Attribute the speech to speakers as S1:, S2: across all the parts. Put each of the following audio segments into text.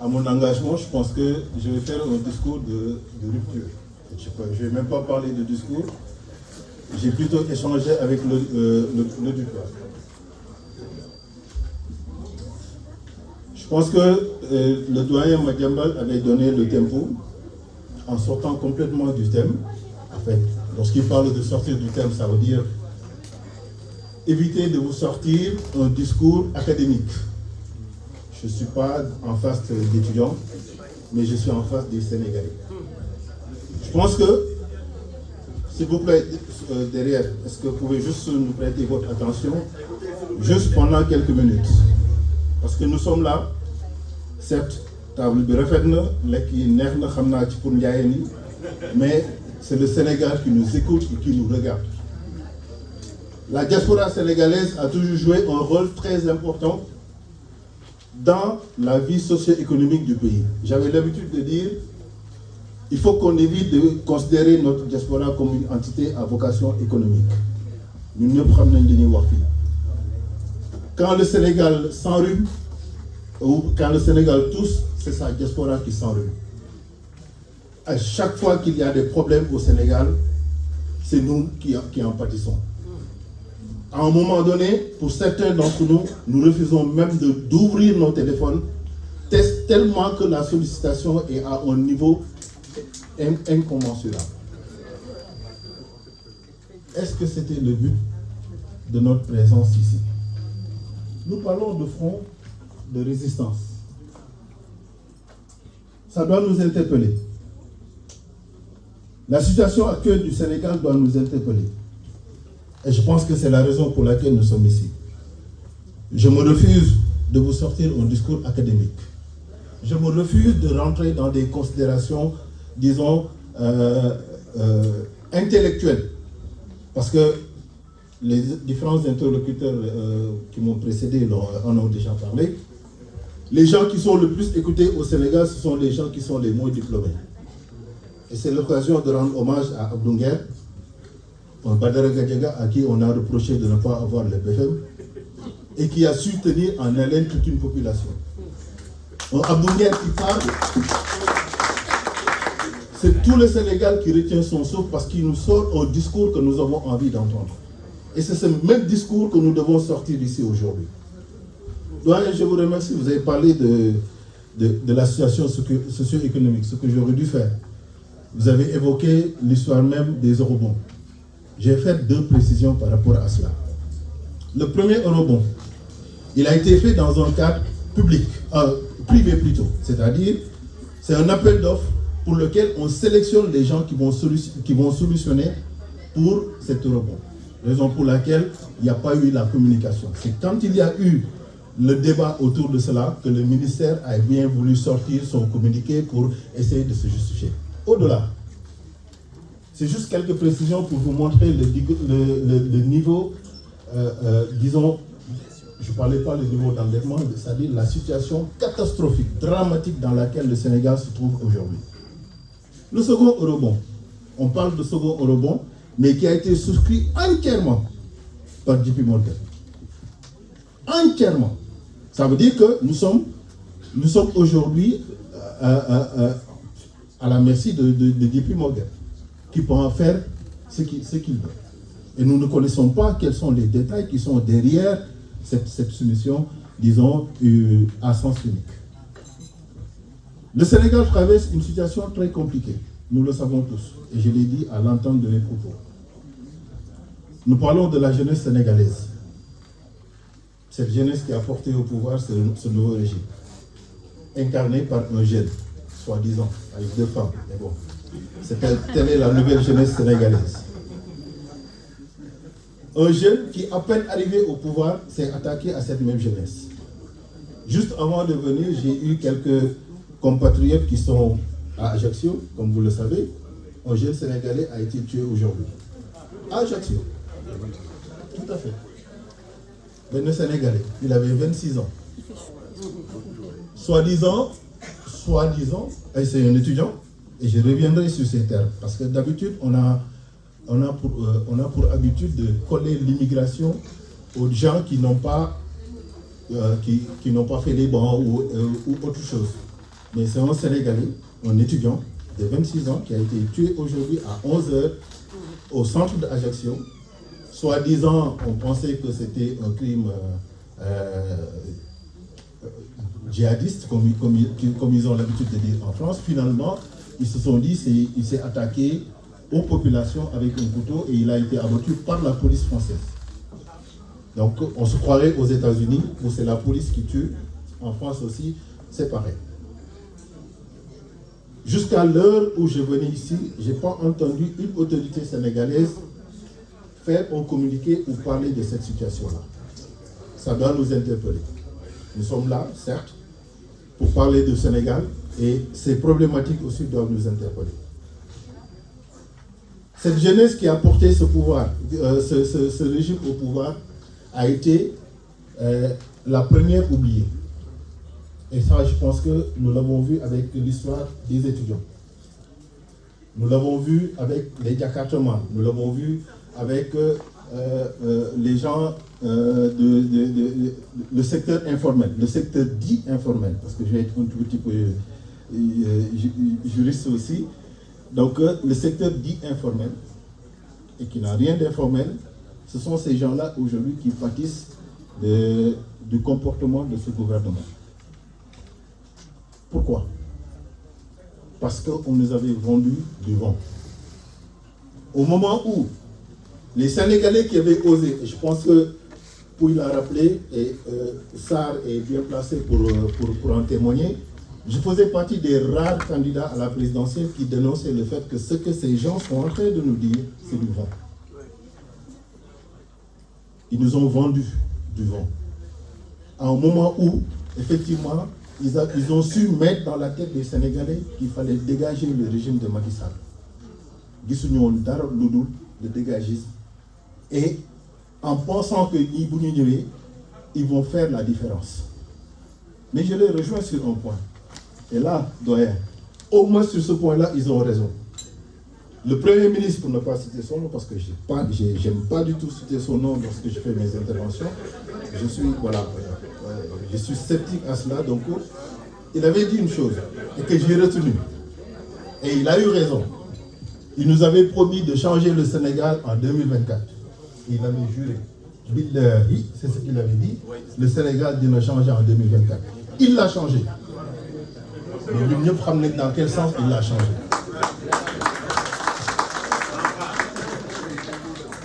S1: à mon engagement, je pense que je vais faire un discours de rupture. Je ne vais même pas parler de discours. J'ai plutôt échangé avec le Duc. Je pense que le doyen Madiambal avait donné le tempo en sortant complètement du thème. En fait, lorsqu'il parle de sortir du thème, ça veut dire éviter de vous sortir un discours académique. Je ne suis pas en face d'étudiants, mais je suis en face des Sénégalais. Je pense que, s'il vous plaît, derrière, est-ce que vous pouvez juste nous prêter votre attention, juste pendant quelques minutes? Parce que nous sommes là, certes, table de refetna, mais c'est le Sénégal qui nous écoute et qui nous regarde. La diaspora sénégalaise a toujours joué un rôle très important dans la vie socio-économique du pays. J'avais l'habitude de dire, il faut qu'on évite de considérer notre diaspora comme une entité à vocation économique. Nous ne prenons pas. Quand le Sénégal s'enrhume, ou quand le Sénégal tousse, c'est sa diaspora qui s'enrhume. À chaque fois qu'il y a des problèmes au Sénégal, c'est nous qui en pâtissons. À un moment donné, pour certains d'entre nous, nous refusons même d'ouvrir nos téléphones, tellement que la sollicitation est à un niveau incommensurable. Est-ce que c'était le but de notre présence ici? Nous parlons de front de résistance. Ça doit nous interpeller. La situation actuelle du Sénégal doit nous interpeller. Et je pense que c'est la raison pour laquelle nous sommes ici. Je me refuse de vous sortir un discours académique. Je me refuse de rentrer dans des considérations, disons, intellectuelles. Parce que les différents interlocuteurs qui m'ont précédé en ont déjà parlé. Les gens qui sont le plus écoutés au Sénégal, ce sont les gens qui sont les moins diplômés. Et c'est l'occasion de rendre hommage à Abdou Nguer, un Badara Gadiaga à qui on a reproché de ne pas avoir le BFM et qui a su tenir en haleine toute une population. Un Abdou Nguer qui parle, c'est tout le Sénégal qui retient son souffle parce qu'il nous sort un discours que nous avons envie d'entendre. Et c'est ce même discours que nous devons sortir d'ici aujourd'hui. Doyen, je vous remercie. Vous avez parlé de la situation socio-économique, ce que j'aurais dû faire. Vous avez évoqué l'histoire même des eurobonds. J'ai fait 2 précisions par rapport à cela. Le premier eurobond, il a été fait dans un cadre privé plutôt. C'est-à-dire, c'est un appel d'offres pour lequel on sélectionne les gens qui vont solutionner pour cet eurobond. Raison pour laquelle il n'y a pas eu la communication. C'est quand il y a eu le débat autour de cela que le ministère a bien voulu sortir son communiqué pour essayer de se justifier. Au-delà, c'est juste quelques précisions pour vous montrer le niveau, disons, je ne parlais pas du niveau d'endettement, c'est-à-dire la situation catastrophique, dramatique dans laquelle le Sénégal se trouve aujourd'hui. Le second eurobond, on parle de second eurobond, mais qui a été souscrit entièrement par JP Morgan. Entièrement. Ça veut dire que nous sommes aujourd'hui à la merci de JP Morgan, qui peut en faire ce qu'il veut. Et nous ne connaissons pas quels sont les détails qui sont derrière cette soumission, disons, à sens unique. Le Sénégal traverse une situation très compliquée. Nous le savons tous. Et je l'ai dit à l'entente de mes propos. Nous parlons de la jeunesse sénégalaise. Cette jeunesse qui a porté au pouvoir ce nouveau régime. Incarné par un jeune, soi-disant, avec 2 femmes. Mais bon, telle est la nouvelle jeunesse sénégalaise. Un jeune qui, à peine arrivé au pouvoir, s'est attaqué à cette même jeunesse. Juste avant de venir, j'ai eu quelques compatriotes qui sont à Ajaccio, comme vous le savez. Un jeune Sénégalais a été tué aujourd'hui. À Ajaccio. Tout à fait. Un Sénégalais, il avait 26 ans. Soi-disant, et c'est un étudiant, et je reviendrai sur ces termes, parce que d'habitude, on a pour habitude de coller l'immigration aux gens qui n'ont pas, qui n'ont pas fait les bancs ou autre chose. mais c'est un Sénégalais, un étudiant de 26 ans qui a été tué aujourd'hui à 11h au centre d'Ajaccio. Soi-disant, on pensait que c'était un crime djihadiste, comme ils ont l'habitude de dire en France. Finalement, ils se sont dit qu'il s'est attaqué aux populations avec un couteau et il a été abattu par la police française. Donc on se croirait aux États-Unis où c'est la police qui tue. En France aussi, c'est pareil. Jusqu'à l'heure où je venais ici, je n'ai pas entendu une autorité sénégalaise faire un communiqué ou parler de cette situation-là. Ça doit nous interpeller. Nous sommes là, certes, pour parler du Sénégal et ces problématiques aussi doivent nous interpeller. Cette jeunesse qui a porté ce pouvoir, ce régime au pouvoir, a été la première oubliée. Et ça, je pense que nous l'avons vu avec l'histoire des étudiants. Nous l'avons vu avec les Jakartamans. Nous l'avons vu avec les gens le secteur informel, le secteur dit informel, parce que je vais être un tout petit peu juriste aussi. Donc, le secteur dit informel, et qui n'a rien d'informel, ce sont ces gens-là aujourd'hui qui pâtissent du comportement de ce gouvernement. Pourquoi? Parce qu'on nous avait vendu du vent. Au moment où les Sénégalais qui avaient osé, et je pense que Pouy l'a rappelé, et Sarr est bien placé pour en témoigner, je faisais partie des rares candidats à la présidentielle qui dénonçaient le fait que ce que ces gens sont en train de nous dire, c'est du vent. Ils nous ont vendu du vent. À un moment où, effectivement, ils ont su mettre dans la tête des Sénégalais qu'il fallait dégager le régime de Macky Sall. Le dégagisme. Et en pensant que ils vont faire la différence. Mais je les rejoins sur un point. Et là, doyen, au moins sur ce point-là, ils ont raison. Le Premier ministre, pour ne pas citer son nom, parce que j'aime pas du tout citer son nom lorsque je fais mes interventions, je suis sceptique à cela, donc il avait dit une chose, et que j'ai retenu. Et il a eu raison. Il nous avait promis de changer le Sénégal en 2024. Il avait juré. C'est ce qu'il avait dit. Le Sénégal devait changer en 2024. Il l'a changé. Mais nous ne savons pas dans quel sens il l'a changé.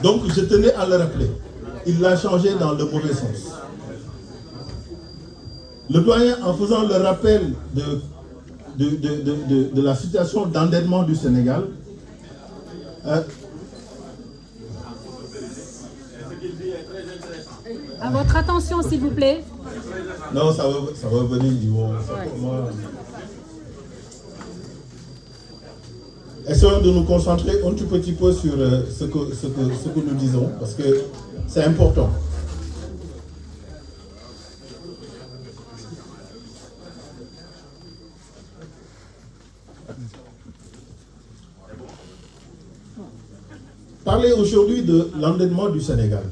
S1: Donc je tenais à le rappeler. Il l'a changé dans le mauvais sens. Le doyen, en faisant le rappel de la situation d'endettement du Sénégal,
S2: à votre attention, s'il vous plaît.
S1: Non, ça va venir. Essayons de nous concentrer un tout petit peu sur ce que nous disons, parce que c'est important. Parler aujourd'hui de l'endettement du Sénégal.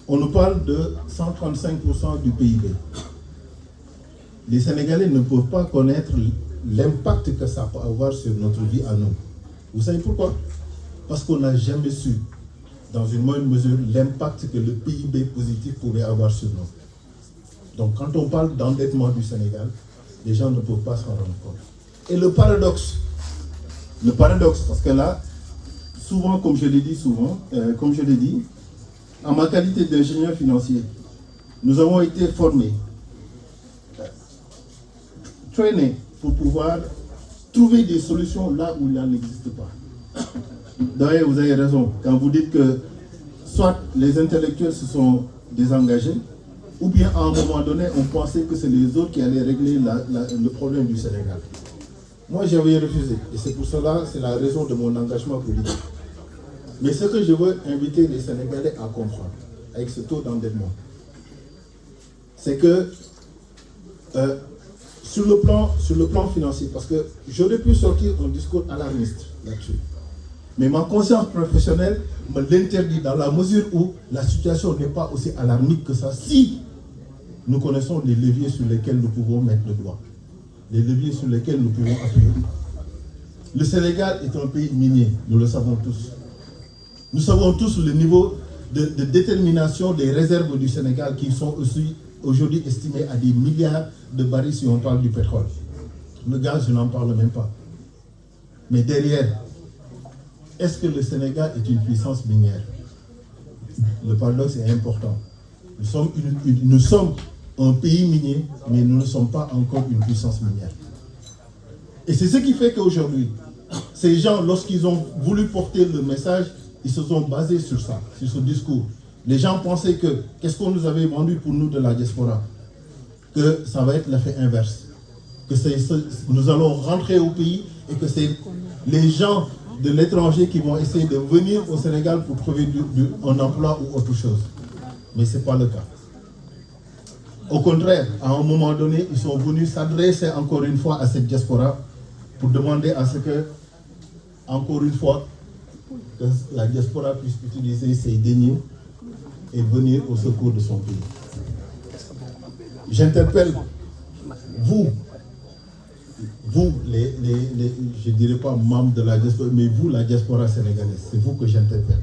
S1: On nous parle de 135% du PIB. Les Sénégalais ne peuvent pas connaître l'impact que ça peut avoir sur notre vie à nous. Vous savez pourquoi? Parce qu'on n'a jamais su, dans une moindre mesure, l'impact que le PIB positif pouvait avoir sur nous. Donc quand on parle d'endettement du Sénégal, les gens ne peuvent pas s'en rendre compte. Et le paradoxe, parce que là, souvent, comme je l'ai dit, en ma qualité d'ingénieur financier, nous avons été formés, traînés pour pouvoir trouver des solutions là où il n'en existe pas. D'ailleurs, vous avez raison, quand vous dites que soit les intellectuels se sont désengagés, ou bien à un moment donné, on pensait que c'est les autres qui allaient régler le problème du Sénégal. Moi, j'avais refusé, et c'est pour cela, c'est la raison de mon engagement politique. Mais ce que je veux inviter les Sénégalais à comprendre, avec ce taux d'endettement, c'est que sur le plan financier, parce que j'aurais pu sortir un discours alarmiste là-dessus, mais ma conscience professionnelle me l'interdit dans la mesure où la situation n'est pas aussi alarmiste que ça, si nous connaissons les leviers sur lesquels nous pouvons mettre le doigt. les leviers sur lesquels nous pouvons appuyer. Le Sénégal est un pays minier, nous le savons tous. Nous savons tous le niveau de détermination des réserves du Sénégal qui sont aussi aujourd'hui estimées à des milliards de barils si on parle du pétrole. Le gaz, je n'en parle même pas. Mais derrière, est-ce que le Sénégal est une puissance minière? Le paradoxe est important. Nous sommes un pays minier, mais nous ne sommes pas encore une puissance minière. Et c'est ce qui fait qu'aujourd'hui, ces gens, lorsqu'ils ont voulu porter le message, ils se sont basés sur ça, sur ce discours. Les gens pensaient que, qu'est-ce qu'on nous avait vendu pour nous de la diaspora? Que ça va être l'effet inverse. Que nous allons rentrer au pays et que c'est les gens de l'étranger qui vont essayer de venir au Sénégal pour trouver un emploi ou autre chose. Mais ce n'est pas le cas. Au contraire, à un moment donné, ils sont venus s'adresser encore une fois à cette diaspora pour demander à ce que, encore une fois, que la diaspora puisse utiliser ses deniers et venir au secours de son pays. J'interpelle vous, je ne dirais pas membres de la diaspora, mais vous, la diaspora sénégalaise, c'est vous que j'interpelle.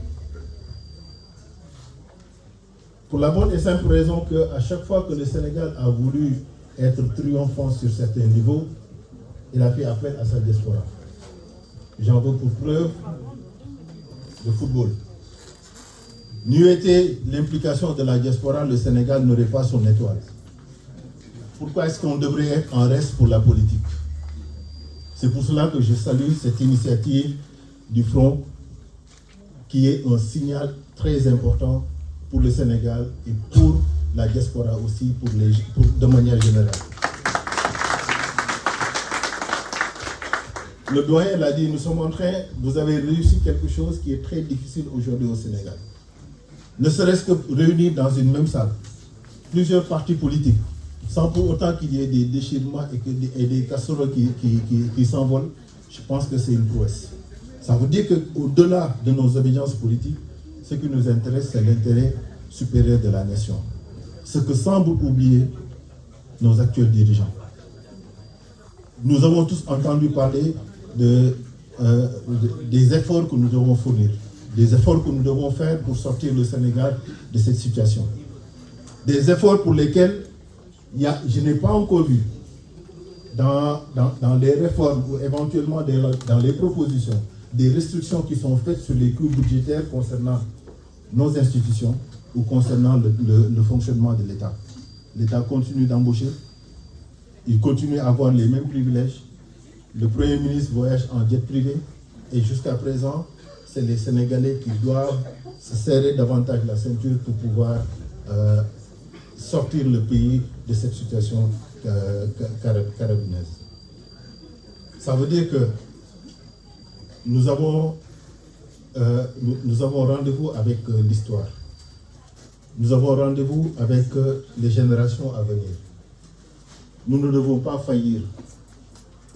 S1: Pour la bonne et simple raison qu'à chaque fois que le Sénégal a voulu être triomphant sur certains niveaux, il a fait appel à sa diaspora. J'en veux pour preuve le football. N'eût été l'implication de la diaspora, le Sénégal n'aurait pas son étoile. Pourquoi est-ce qu'on devrait être en reste pour la politique? C'est pour cela que je salue cette initiative du Front qui est un signal très important pour le Sénégal et pour la diaspora aussi, de manière générale. Le doyen l'a dit, nous sommes en train, vous avez réussi quelque chose qui est très difficile aujourd'hui au Sénégal. Ne serait-ce que réunir dans une même salle plusieurs partis politiques, sans pour autant qu'il y ait des déchirements et des casseroles qui s'envolent, je pense que c'est une prouesse. Ça veut dire qu'au-delà de nos obédiences politiques, ce qui nous intéresse, c'est l'intérêt supérieur de la nation. Ce que semblent oublier nos actuels dirigeants. Nous avons tous entendu parler des efforts que nous devons fournir, des efforts que nous devons faire pour sortir le Sénégal de cette situation. Des efforts pour lesquels je n'ai pas encore vu dans les réformes ou éventuellement dans les propositions des restrictions qui sont faites sur les coûts budgétaires concernant nos institutions ou concernant le fonctionnement de l'État. L'État continue d'embaucher, il continue à avoir les mêmes privilèges. Le Premier ministre voyage en jet privé et jusqu'à présent, c'est les Sénégalais qui doivent se serrer davantage la ceinture pour pouvoir sortir le pays de cette situation carabineuse. Ça veut dire que nous avons rendez-vous avec l'histoire. Nous avons rendez-vous avec les générations à venir. Nous ne devons pas faillir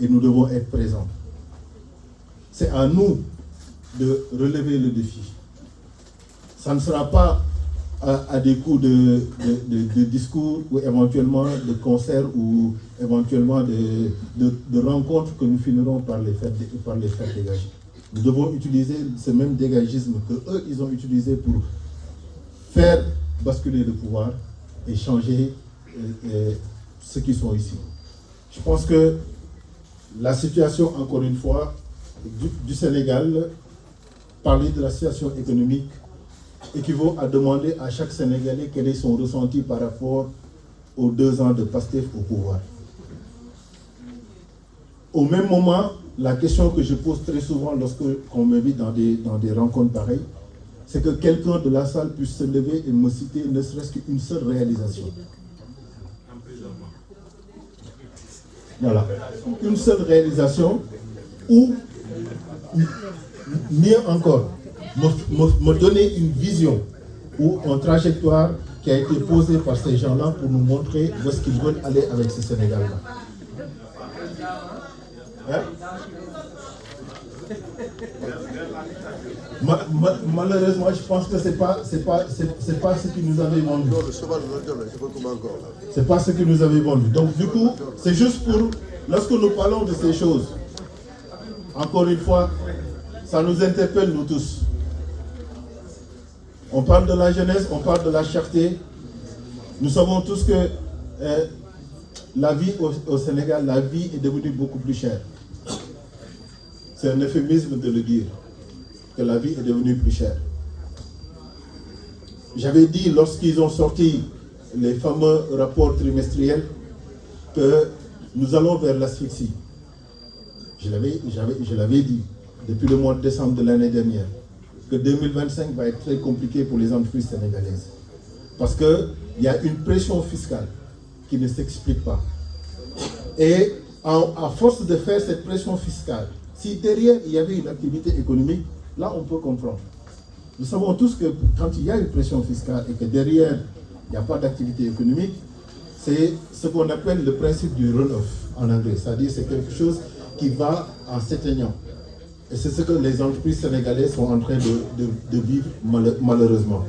S1: et nous devons être présents. C'est à nous de relever le défi. Ça ne sera pas à des coups de discours ou éventuellement de concerts ou éventuellement de rencontres que nous finirons par les faire dégager. Nous devons utiliser ce même dégagisme que eux ils ont utilisé pour faire basculer le pouvoir et changer ceux qui sont ici. Je pense que la situation, encore une fois, du Sénégal, parler de la situation économique équivaut à demander à chaque Sénégalais quel est son ressenti par rapport aux 2 ans de Pastef au pouvoir. Au même moment, la question que je pose très souvent lorsqu'on m'invite dans des rencontres pareilles, c'est que quelqu'un de la salle puisse se lever et me citer ne serait-ce qu'une seule réalisation. Voilà. Une seule réalisation ou, mieux encore, me donner une vision ou une trajectoire qui a été posée par ces gens-là pour nous montrer où est-ce qu'ils veulent aller avec ce Sénégal-là. Hein? Malheureusement, je pense que c'est pas ce qui nous avait vendu. C'est pas ce qui nous avait vendu. Donc du coup, c'est juste pour lorsque nous parlons de ces choses, encore une fois, ça nous interpelle nous tous. On parle de la jeunesse, on parle de la cherté. Nous savons tous que la vie au Sénégal, la vie est devenue beaucoup plus chère. C'est un euphémisme de le dire, que la vie est devenue plus chère. J'avais dit lorsqu'ils ont sorti les fameux rapports trimestriels que nous allons vers l'asphyxie. Je l'avais dit depuis le mois de décembre de l'année dernière que 2025 va être très compliqué pour les entreprises sénégalaises. Parce qu'il y a une pression fiscale qui ne s'explique pas. Et à force de faire cette pression fiscale, si derrière il y avait une activité économique, là on peut comprendre. Nous savons tous que quand il y a une pression fiscale et que derrière il n'y a pas d'activité économique, c'est ce qu'on appelle le principe du run-off en anglais. C'est-à-dire c'est quelque chose qui va en s'éteignant. Et c'est ce que les entreprises sénégalaises sont en train de vivre malheureusement.